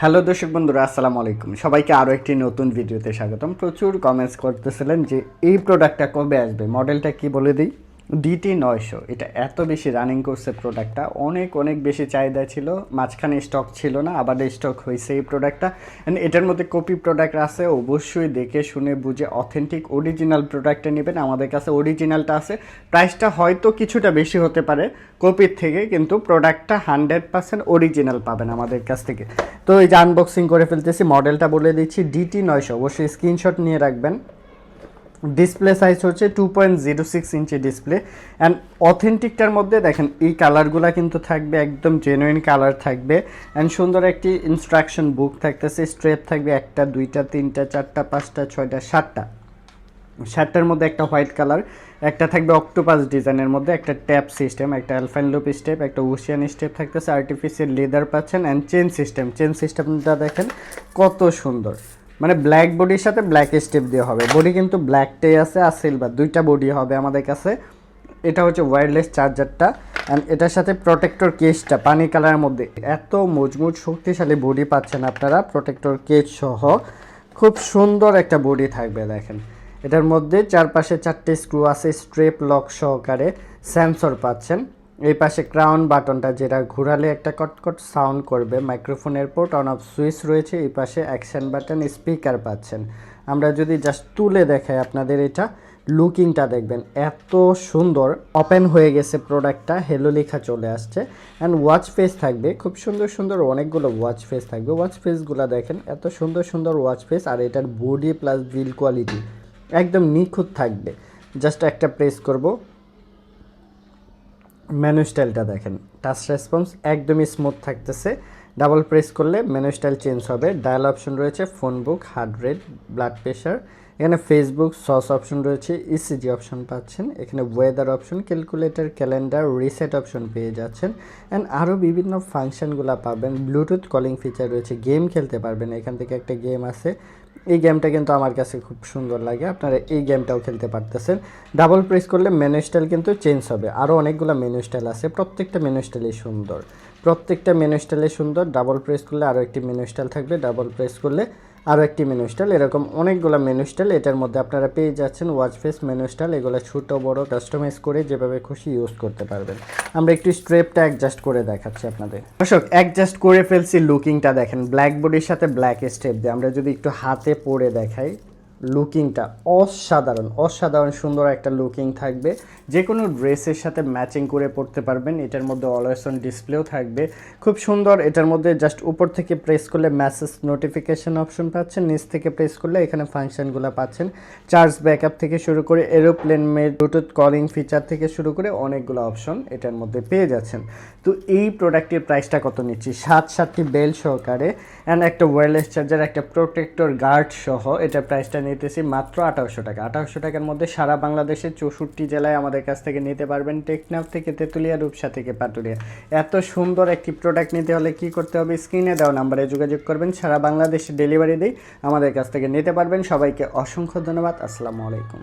Hello দর্শক বন্ধুরা, আসসালামু আলাইকুম। সবাইকে আরও একটি নতুন ভিডিওতে স্বাগতম। প্রচুর কমেন্টস করতেছিলেন যে এই প্রোডাক্টটা কবে আসবে, মডেলটা কি বলে দিই। DT900, এটা এত বেশি রানিং করছে প্রোডাক্টটা, অনেক অনেক বেশি চাহিদা ছিল, মাঝখানে স্টক ছিল না, আবার স্টক হয়েছে এই প্রোডাক্টটা। অ্যান্ড এটার মধ্যে কপি প্রোডাক্ট আছে, অবশ্যই দেখে শুনে বুঝে অথেন্টিক অরিজিনাল প্রোডাক্টটা নেবেন। আমাদের কাছে অরিজিনালটা আছে, প্রাইসটা হয়তো কিছুটা বেশি হতে পারে কপির থেকে, কিন্তু প্রোডাক্টটা 100% অরিজিনাল পাবেন আমাদের কাছ থেকে। তো এই যে আনবক্সিং করে ফেলতেছি, মডেলটা বলে দিচ্ছি DT900, অবশ্যই স্ক্রিনশট নিয়ে রাখবেন। ডিসপ্লে সাইজ হচ্ছে 2.06 ইঞ্চি ডিসপ্লে। অ্যান্ড অথেন্টিকটার মধ্যে দেখেন এই কালারগুলো কিন্তু থাকবে, একদম জেনুইন কালার থাকবে। অ্যান্ড সুন্দর একটি ইনস্ট্রাকশন বুক থাকতেছে, স্ট্রেপ থাকবে 1টা 2টা 3টা 4টা 5টা 6টা 7টা। 7টার মধ্যে একটা হোয়াইট কালার, একটা থাকবে অক্টোপাস ডিজাইনের মধ্যে, একটা ট্যাপ সিস্টেম, একটা অ্যালফাইন লুপ স্টেপ, একটা ওশিয়ান স্টেপ থাকতেছে, আর্টিফিশিয়াল লেদার পাচ্ছেন। অ্যান্ড চেন সিস্টেমটা দেখেন কত সুন্দর, মানে ব্ল্যাক বডির সাথে ব্ল্যাক স্টেপ দিয়ে হবে। বডি কিন্তু ব্ল্যাকটাই আছে আর সিলভার, দুইটা বডি হবে আমাদের কাছে। এটা হচ্ছে ওয়্যারলেস চার্জারটা। অ্যান্ড এটার সাথে প্রোটেক্টর কেসটা পানি কালারের মধ্যে, এত মজবুত শক্তিশালী বডি পাচ্ছেন আপনারা প্রোটেক্টর কেস সহ। খুব সুন্দর একটা বডি থাকবে দেখেন। এটার মধ্যে চারপাশে 4টে স্ক্রু আছে, স্ট্রেপ লক সহকারে। সেন্সর পাচ্ছেন এই পাশে, ক্রাউন বাটনটা যেটা ঘোরালে একটা কটকট সাউন্ড করবে, মাইক্রোফোনের পোর্ট, অন অফ সুইচ রয়েছে। এই পাশে অ্যাকশন বাটন, স্পিকার পাচ্ছেন। আমরা যদি জাস্ট তুলে দেখাই আপনাদের, এটা লুকিংটা দেখবেন এত সুন্দর। ওপেন হয়ে গেছে প্রোডাক্টটা, হেলো লেখা চলে আসছে। অ্যান্ড ওয়াচ ফেস থাকবে, খুব সুন্দর সুন্দর অনেকগুলো ওয়াচ ফেস থাকবে। ওয়াচ ফেসগুলো দেখেন এত সুন্দর সুন্দর ওয়াচ ফেস। আর এটার বডি প্লাস বিল কোয়ালিটি একদম নিখুঁত থাকবে। জাস্ট একটা প্রেস করব, মেনু স্টাইলটা দেখেন, টাচ রেসপন্স একদমই স্মুথ থাকতেছে। ডাবল প্রেস করলে মেনু স্টাইল চেঞ্জ হবে। ডায়াল অপশন রয়েছে, ফোন বুক, হার্ট রেট, ব্লাড প্রেশার। এখানে ফেসবুক, সস অপশন রয়েছে, ইসিজি অপশন পাচ্ছেন। এখানে weather option, calculator, calendar, reset option পেয়ে যাচ্ছেন। অ্যান্ড আরও বিভিন্ন ফাংশনগুলো পাবেন। ব্লুটুথ কলিং ফিচার রয়েছে, গেম খেলতে পারবেন। এখান থেকে একটা গেম আছে, এই গেমটা কিন্তু আমার কাছে খুব সুন্দর লাগে, আপনারা এই গেমটাও খেলতে পারতেছেন। ডাবল প্রেস করলে মেনু স্টাইল কিন্তু চেঞ্জ হবে। আরও অনেকগুলো মেনু স্টাইল আছে, প্রত্যেকটা মেনু স্টাইলই সুন্দর, প্রত্যেকটা মেনু স্টাইলই সুন্দর। ডাবল প্রেস করলে আরও একটি মেনু স্টাইল থাকবে, ডাবল প্রেস করলে আরও একটি মেনু স্টাইল, এরকম অনেকগুলো মেনু স্টাইল এটার মধ্যে আপনারা পেয়ে যাচ্ছেন। ওয়াচ ফেস, মেনু স্টাইল, এগুলো ছোটো বড়ো কাস্টমাইজ করে যেভাবে খুশি ইউজ করতে পারবেন। আমরা একটু স্ট্রেপটা অ্যাডজাস্ট করে দেখাচ্ছি আপনাদের। দর্শক অ্যাডজাস্ট করে ফেলছি, লুকিংটা দেখেন ব্ল্যাক বডির সাথে ব্ল্যাক স্টেপ দিয়ে। আমরা যদি একটু হাতে পরে দেখাই, লুকিংটা অসাধারণ অসাধারণ সুন্দর একটা লুকিং থাকবে। যে কোনো ড্রেসের সাথে ম্যাচিং করে পরতে পারবেন। এটার মধ্যে অলওয়েজ অন ডিসপ্লেও থাকবে, খুব সুন্দর। এটার মধ্যে জাস্ট উপর থেকে প্রেস করলে মেসেজ নোটিফিকেশন অপশন পাচ্ছেন, নিচ থেকে প্রেস করলে এখানে ফাংশনগুলো পাচ্ছেন। চার্জ ব্যাকআপ থেকে শুরু করে aeroplane made, Bluetooth calling feature থেকে শুরু করে অনেকগুলো অপশন এটার মধ্যে পেয়ে যাচ্ছেন। তো এই প্রোডাক্টের প্রাইসটা কত নিচ্ছি, 7টি বেল সহকারে অ্যান্ড একটা ওয়্যারলেস চার্জার, একটা প্রোটেক্টর গার্ড সহ এটার প্রাইসটা নিতেছি মাত্র 2800 টাকা। 2800 টাকার মধ্যে সারা বাংলাদেশের 64 জেলায় আমাদের কাছ থেকে নিতে পারবেন। টেকনাফ থেকে তেঁতুলিয়া, রূপসা থেকে পাটুরিয়া। এত সুন্দর একটি প্রোডাক্ট নিতে হলে কি করতে হবে, স্ক্রিনে দেওয়া নাম্বারে যোগাযোগ করবেন, সারা বাংলাদেশে ডেলিভারি দিই, আমাদের কাছ থেকে নিতে পারবেন। সবাইকে অসংখ্য ধন্যবাদ, আসসালামু আলাইকুম।